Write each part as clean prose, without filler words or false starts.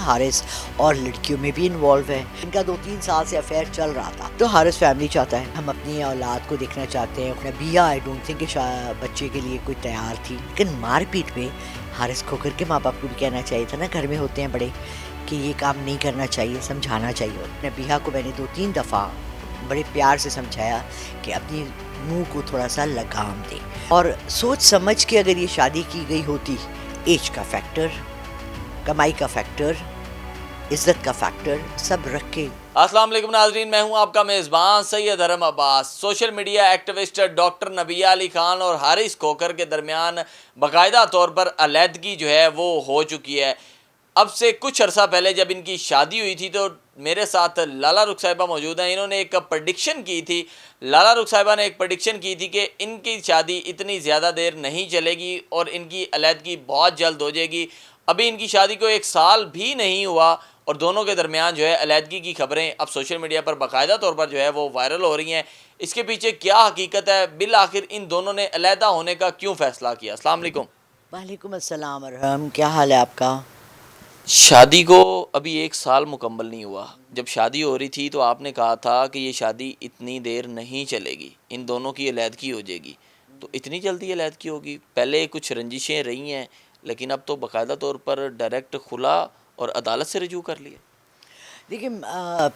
حارث اور لڑکیوں میں بھی انوالو ہے. ان کا 2-3 سال سے افیئر چل رہا تھا. تو حارث فیملی چاہتا ہے, ہم اپنی اولاد کو دیکھنا چاہتے ہیں. نبیہ آئی ڈونٹ تھنک کہ بچے کے لیے کوئی تیار تھی, لیکن مار پیٹ میں حارث کھوکھر کے ماں باپ کو بھی کہنا چاہیے تھا نا, گھر میں ہوتے ہیں بڑے, کہ یہ کام نہیں کرنا چاہیے, سمجھانا چاہیے. نبیہ کو میں نے 2-3 دفعہ بڑے پیار سے سمجھایا کہ اپنی منہ کو تھوڑا سا لگام دے, اور سوچ سمجھ کے اگر یہ شادی کی گئی ہوتی. ایج کا فیکٹر, کمائی کا فیکٹر, عزت کا فیکٹر سب رکھ کے. السلام علیکم ناظرین, میں ہوں آپ کا میزبان سید حرم عباس. Social media activist doctor Nabiha Ali Khan اور حارث کھوکھر کے درمیان باقاعدہ طور پر علیحدگی جو ہے وہ ہو چکی ہے. اب سے کچھ عرصہ پہلے جب ان کی شادی ہوئی تھی تو میرے ساتھ لالا رخ صاحبہ موجود ہیں. انہوں نے ایک پریڈکشن کی تھی, لالا رخ صاحبہ نے ایک پریڈکشن کی تھی کہ ان کی شادی اتنی زیادہ دیر نہیں چلے گی اور ان کی علیحدگی بہت جلد ہو جائے گی. ابھی ان کی شادی کو 1 سال بھی نہیں ہوا اور دونوں کے درمیان جو ہے علیحدگی کی خبریں اب سوشل میڈیا پر باقاعدہ طور پر جو ہے وہ وائرل ہو رہی ہیں. اس کے پیچھے کیا حقیقت ہے, بالآخر ان دونوں نے علیحدہ ہونے کا کیوں فیصلہ کیا؟ السلام علیکم. وعلیکم السلام ارحم, کیا حال ہے آپ کا؟ شادی کو ابھی 1 سال مکمل نہیں ہوا. جب شادی ہو رہی تھی تو آپ نے کہا تھا کہ یہ شادی اتنی دیر نہیں چلے گی, ان دونوں کی علیحدگی ہو جائے گی. تو اتنی جلدی علیحدگی ہوگی؟ پہلے کچھ رنجشیں رہی ہیں لیکن اب تو باقاعدہ طور پر ڈائریکٹ خلا اور عدالت سے رجوع کر لیا. دیکھیں,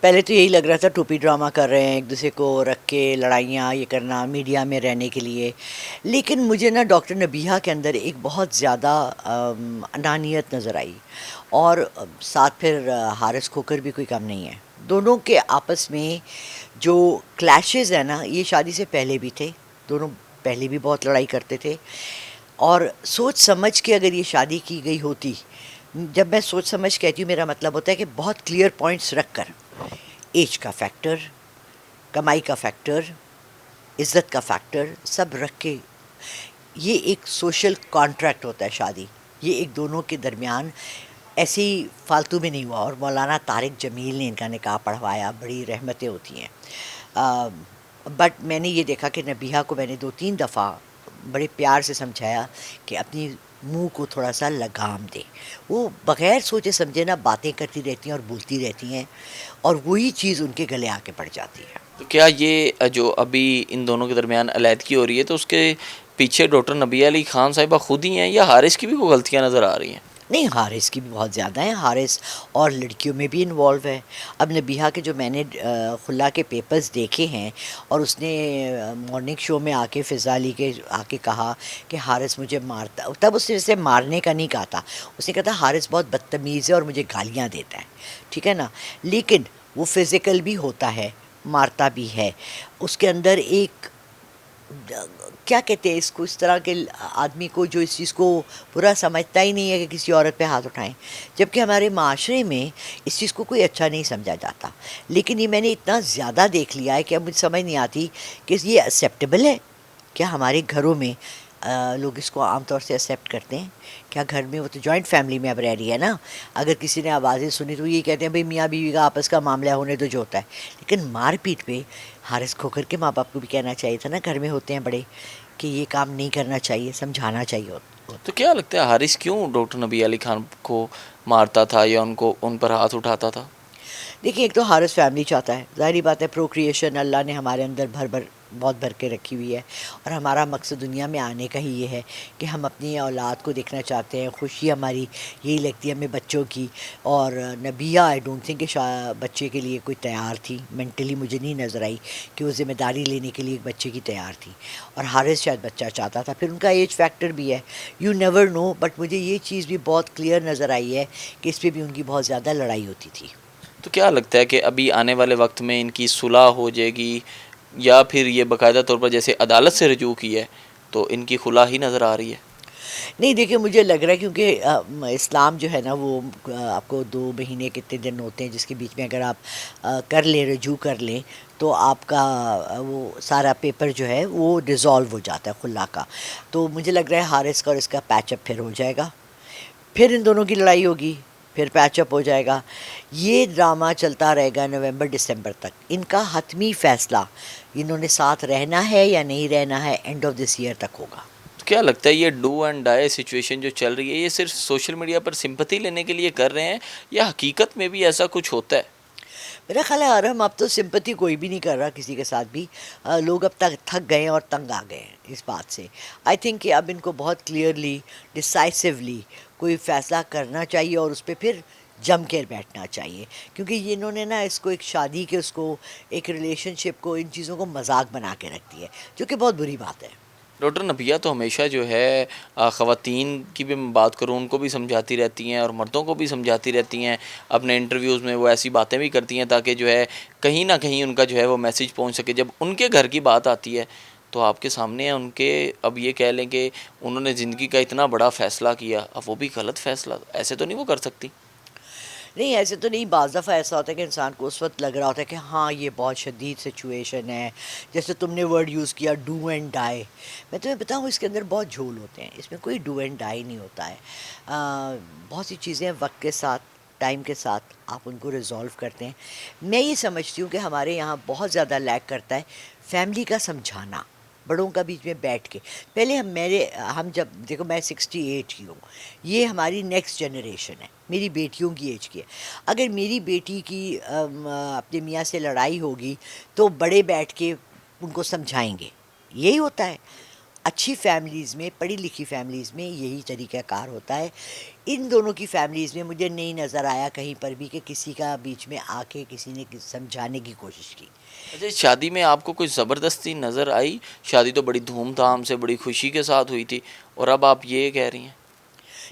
پہلے تو یہی لگ رہا تھا ٹوپی ڈرامہ کر رہے ہیں, ایک دوسرے کو رکھ کے لڑائیاں یہ کرنا میڈیا میں رہنے کے لیے. لیکن مجھے نا ڈاکٹر نبیہ کے اندر ایک بہت زیادہ انانیت نظر آئی, اور ساتھ پھر حارث کھوکھر بھی کوئی کم نہیں ہے. دونوں کے آپس میں جو کلیشز ہیں نا, یہ شادی سے پہلے بھی تھے, دونوں پہلے بھی بہت لڑائی کرتے تھے. اور سوچ سمجھ کے اگر یہ شادی کی گئی ہوتی, جب میں سوچ سمجھ کہتی ہوں میرا مطلب ہوتا ہے کہ بہت کلیئر پوائنٹس رکھ کر, ایج کا فیکٹر, کمائی کا فیکٹر, عزت کا فیکٹر سب رکھ کے. یہ ایک سوشل کانٹریکٹ ہوتا ہے شادی, یہ ایک دونوں کے درمیان ایسے ہی فالتو میں نہیں ہوا. اور مولانا طارق جمیل نے ان کا نکاح پڑھوایا, بڑی رحمتیں ہوتی ہیں. بٹ میں نے یہ دیکھا کہ نبیہ کو میں نے 2-3 دفعہ بڑے پیار سے سمجھایا کہ اپنی منہ کو تھوڑا سا لگام دے. وہ بغیر سوچے سمجھے نا باتیں کرتی رہتی ہیں اور بولتی رہتی ہیں, اور وہی چیز ان کے گلے آ کے پڑ جاتی ہے. تو کیا یہ جو ابھی ان دونوں کے درمیان علیحدگی ہو رہی ہے تو اس کے پیچھے ڈاکٹر نبیہ علی خان صاحبہ خود ہی ہیں یا حارث کی بھی کوئی غلطیاں نظر آ رہی ہیں؟ نہیں, حارث کی بھی بہت زیادہ ہیں, حارث اور لڑکیوں میں بھی انوالو ہے. اب نبیہ کے جو میں نے خلا کے پیپرز دیکھے ہیں, اور اس نے مارننگ شو میں آ کے فضا علی کے آ کے کہا کہ حارث مجھے مارتا, تب اس نے اسے مارنے کا نہیں کہا تھا, اس نے کہا تھا حارث بہت بدتمیز ہے اور مجھے گالیاں دیتا ہے, ٹھیک ہے نا. لیکن وہ فزیکل بھی ہوتا ہے, مارتا بھی ہے. اس کے اندر ایک کیا کہتے ہیں اس کو, اس طرح کے آدمی کو جو اس چیز کو برا سمجھتا ہی نہیں ہے کہ کسی عورت پہ ہاتھ اٹھائیں, جبکہ ہمارے معاشرے میں اس چیز کو کوئی اچھا نہیں سمجھا جاتا. لیکن یہ میں نے اتنا زیادہ دیکھ لیا ہے کہ اب مجھے سمجھ نہیں آتی کہ یہ ایکسیپٹیبل ہے. کیا ہمارے گھروں میں لوگ اس کو عام طور سے ایکسیپٹ کرتے ہیں؟ کیا گھر میں, وہ تو جوائنٹ فیملی میں اب رہ رہی ہے نا, اگر کسی نے آوازیں سنی تو یہ کہتے ہیں بھئی میاں بیوی کا آپس کا معاملہ ہونے تو جو ہوتا ہے. لیکن مار پیٹ پہ حارث کھوکھر کے ماں باپ کو بھی کہنا چاہیے تھا نا, گھر میں ہوتے ہیں بڑے, کہ یہ کام نہیں کرنا چاہیے, سمجھانا چاہیے. تو کیا لگتا ہے حارث کیوں ڈاکٹر نبیہ علی خان کو مارتا تھا یا ان پر ہاتھ اٹھاتا تھا؟ دیکھیں, ایک تو حارث فیملی چاہتا ہے, ظاہری بات ہے, پروکریشن اللہ نے ہمارے اندر بہت بھر کے رکھی ہوئی ہے, اور ہمارا مقصد دنیا میں آنے کا ہی یہ ہے کہ ہم اپنی اولاد کو دیکھنا چاہتے ہیں. خوشی ہماری یہی لگتی ہے ہمیں بچوں کی. اور نبیہ آئی ڈونٹ تھنک کہ بچے کے لیے کوئی تیار تھی, مینٹلی مجھے نہیں نظر آئی کہ وہ ذمہ داری لینے کے لیے ایک بچے کی تیار تھی. اور حارث شاید بچہ چاہتا تھا, پھر ان کا ایج فیکٹر بھی ہے, یو نیور نو. بٹ مجھے یہ چیز بھی بہت کلیئر نظر آئی ہے کہ اس پہ بھی ان کی بہت زیادہ لڑائی ہوتی تھی. تو کیا لگتا ہے کہ ابھی آنے والے وقت میں ان کی صلح ہو جائے گی یا پھر یہ باقاعدہ طور پر جیسے عدالت سے رجوع کی ہے تو ان کی خلا ہی نظر آ رہی ہے؟ نہیں, دیکھیں مجھے لگ رہا ہے کیونکہ اسلام جو ہے نا وہ آپ کو 2 مہینے کتنے دن ہوتے ہیں جس کے بیچ میں اگر آپ کر لیں, رجوع کر لیں, تو آپ کا وہ سارا پیپر جو ہے وہ ڈیزالو ہو جاتا ہے خلا کا. تو مجھے لگ رہا ہے حارث کا اور اس کا پیچ اپ پھر ہو جائے گا, پھر ان دونوں کی لڑائی ہوگی, پھر پیچ اپ ہو جائے گا. یہ ڈرامہ چلتا رہے گا نومبر دسمبر تک. ان کا حتمی فیصلہ انہوں نے ساتھ رہنا ہے یا نہیں رہنا ہے اینڈ آف دس ایئر تک ہوگا. کیا لگتا ہے یہ ڈو اینڈ ڈائی سچویشن جو چل رہی ہے یہ صرف سوشل میڈیا پر سمپتھی لینے کے لیے کر رہے ہیں یا حقیقت میں بھی ایسا کچھ ہوتا ہے؟ میرا خیال ہے ارحم اب تو سمپتی کوئی بھی نہیں کر رہا کسی کے ساتھ بھی. لوگ اب تک تھک گئے ہیں اور تنگ آ گئے ہیں اس بات سے. آئی تھنک کہ اب ان کو بہت کلیئرلی ڈسائسولی کوئی فیصلہ کرنا چاہیے اور اس پہ پھر جم کے بیٹھنا چاہیے, کیونکہ یہ انہوں نے نا اس کو ایک شادی کے اس کو ایک ریلیشن شپ کو ان چیزوں کو مذاق بنا کے رکھ دی ہے, جو کہ بہت بری بات ہے. ڈاکٹر نبیہ تو ہمیشہ جو ہے خواتین کی بھی میں بات کروں ان کو بھی سمجھاتی رہتی ہیں اور مردوں کو بھی سمجھاتی رہتی ہیں. اپنے انٹرویوز میں وہ ایسی باتیں بھی کرتی ہیں تاکہ جو ہے کہیں نہ کہیں ان کا جو ہے وہ میسیج پہنچ سکے. جب ان کے گھر کی بات آتی ہے تو آپ کے سامنے ہے ان کے, اب یہ کہہ لیں کہ انہوں نے زندگی کا اتنا بڑا فیصلہ کیا, اب وہ بھی غلط فیصلہ, ایسے تو نہیں وہ کر سکتی؟ نہیں ایسے تو نہیں, بعض دفعہ ایسا ہوتا ہے کہ انسان کو اس وقت لگ رہا ہوتا ہے کہ ہاں یہ بہت شدید سچویشن ہے. جیسے تم نے ورڈ یوز کیا ڈو اینڈ ڈائی, میں تمہیں بتاؤں اس کے اندر بہت جھول ہوتے ہیں, اس میں کوئی ڈو اینڈ ڈائی نہیں ہوتا ہے. بہت سی چیزیں وقت کے ساتھ ٹائم کے ساتھ آپ ان کو ریزولو کرتے ہیں. میں یہ سمجھتی ہوں کہ ہمارے یہاں بہت زیادہ لیک کرتا ہے فیملی کا سمجھانا, بڑوں کا بیچ میں بیٹھ کے. پہلے ہم جب دیکھو میں 68 کی ہوں, یہ ہماری نیکسٹ جنریشن ہے, میری بیٹیوں کی ایج کی ہے. اگر میری بیٹی کی اپنے میاں سے لڑائی ہوگی تو بڑے بیٹھ کے ان کو سمجھائیں گے. یہی ہوتا ہے اچھی فیملیز میں, پڑھی لکھی فیملیز میں یہی طریقہ کار ہوتا ہے. ان دونوں کی فیملیز میں مجھے نہیں نظر آیا کہیں پر بھی کہ کسی کا بیچ میں آ کے کسی نے سمجھانے کی کوشش کی. اچھا, شادی میں آپ کو کوئی زبردستی نظر آئی؟ شادی تو بڑی دھوم دھام سے بڑی خوشی کے ساتھ ہوئی تھی اور اب آپ یہ کہہ رہی ہیں.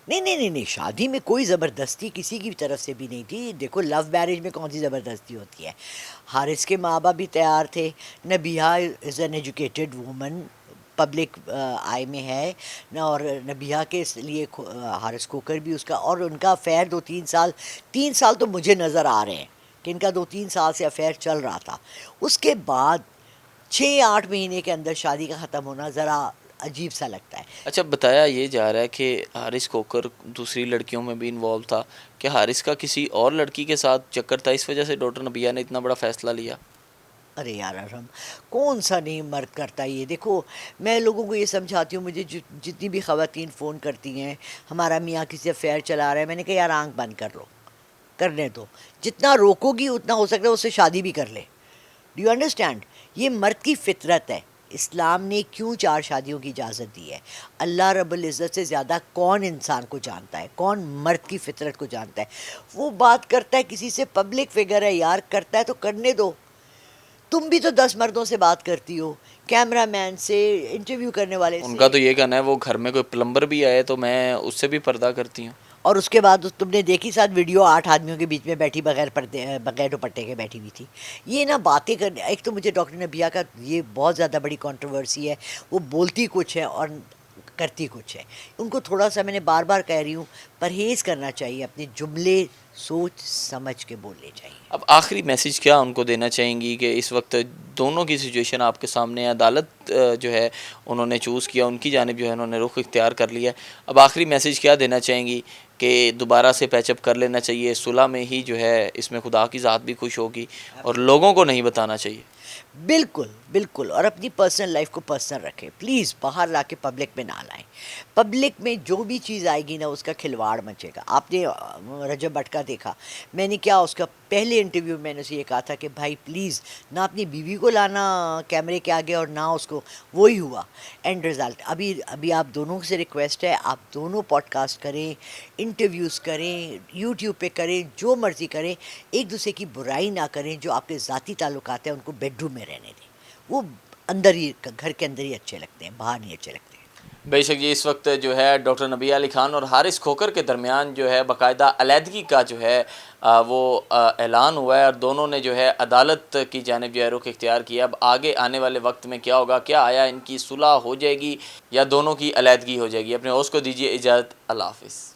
نہیں, شادی میں کوئی زبردستی کسی کی طرف سے بھی نہیں تھی. دیکھو لو میرج میں کون سی زبردستی ہوتی ہے. حارث کے ماں باپ بھی تیار تھے. Nabiha is an educated woman, public eye میں ہے نہ, اور نبیہہ کے اس لیے حارث کھوکر بھی اس کا, اور ان کا افیئر 3 سال تو مجھے نظر آ رہے ہیں کہ ان کا 2-3 سال سے افیئر چل رہا تھا. اس کے بعد 6-8 مہینے کے اندر شادی کا ختم ہونا ذرا عجیب سا لگتا ہے. اچھا, بتایا یہ جا رہا ہے کہ حارث کھوکر دوسری لڑکیوں میں بھی انوالو تھا. کہ حارث کا کسی اور لڑکی کے ساتھ چکر تھا, اس وجہ سے ڈاکٹر نبیہ نے اتنا بڑا فیصلہ لیا؟ ارے یار ارحم, کون سا نہیں مرد کرتا یہ. دیکھو میں لوگوں کو یہ سمجھاتی ہوں, مجھے جتنی بھی خواتین فون کرتی ہیں ہمارا میاں کسی افیئر چلا رہا ہے, میں نے کہا یار آنکھ بند کر لو, کرنے دو. جتنا روکو گی اتنا ہو سکتا ہے اس سے شادی بھی کر لے. Do you understand? یہ مرد کی فطرت ہے. اسلام نے کیوں 4 شادیوں کی اجازت دی ہے؟ اللہ رب العزت سے زیادہ کون انسان کو جانتا ہے, کون مرد کی فطرت کو جانتا ہے؟ وہ بات کرتا ہے کسی سے, پبلک فگر ہے یار, کرتا ہے تو کرنے دو. تم بھی تو 10 مردوں سے بات کرتی ہو, کیمرہ مین سے, انٹرویو کرنے والے ان سے, کا تو یہ کہنا ہے وہ گھر میں کوئی پلمبر بھی آئے تو میں اس سے بھی پردہ کرتی ہوں. اور اس کے بعد تم نے دیکھی ساتھ ویڈیو 8 آدمیوں کے بیچ میں بیٹھی بغیر دوپٹے کے بیٹھی ہوئی تھی. یہ نا باتیں کرنے, ایک تو مجھے ڈاکٹر نبیہ کا یہ بہت زیادہ بڑی کنٹروورسی ہے, وہ بولتی کچھ ہے اور کرتی کچھ ہے. ان کو تھوڑا سا, میں نے بار بار کہہ رہی ہوں, پرہیز کرنا چاہیے, اپنے جملے سوچ سمجھ کے بولنے چاہیے. اب آخری میسیج کیا ان کو دینا چاہیں گی کہ اس وقت دونوں کی سچویشن آپ کے سامنے ہے, عدالت جو ہے انہوں نے چوز کیا, ان کی جانب جو ہے انہوں نے رخ اختیار کر لیا ہے, اب آخری میسیج کیا دینا چاہیں گی کہ دوبارہ سے پیچ اپ کر لینا چاہیے, صلح میں ہی جو ہے اس میں خدا کی ذات بھی خوش ہوگی اور لوگوں کو نہیں بتانا چاہیے؟ بالکل, اور اپنی پرسنل لائف کو پرسنل رکھیں پلیز, باہر لا کے پبلک میں نہ لائیں. پبلک میں جو بھی چیز آئے گی نا اس کا کھلواڑ مچے گا. آپ نے رجب بٹ کا دیکھا, میں نے کیا اس کا پہلے انٹرویو میں نے اسے یہ کہا تھا کہ بھائی پلیز نہ اپنی بیوی کو لانا کیمرے کے آگے اور نہ اس کو, وہی ہوا اینڈ رزلٹ. ابھی آپ دونوں سے ریکویسٹ ہے, آپ دونوں پوڈ کاسٹ کریں, انٹرویوز کریں, یوٹیوب پہ کریں, جو مرضی کریں, ایک دوسرے کی برائی نہ کریں. جو آپ کے ذاتی تعلقات ہیں ان کو بیڈ روم میں رہنے دیں, وہ اندر ہی, گھر کے اندر ہی اچھے لگتے ہیں, باہر نہیں اچھے لگتے ہیں. بے شک جی, اس وقت جو ہے ڈاکٹر نبیہ علی خان اور حارث کھوکر کے درمیان جو ہے باقاعدہ علیحدگی کا جو ہے وہ اعلان ہوا ہے, اور دونوں نے جو ہے عدالت کی جانب جو ہے رخ اختیار کیا. اب آگے آنے والے وقت میں کیا ہوگا, کیا آیا ان کی صلح ہو جائے گی یا دونوں کی علیحدگی ہو جائے گی؟ اپنے ہوسٹ کو دیجیے اجازت, اللہ حافظ.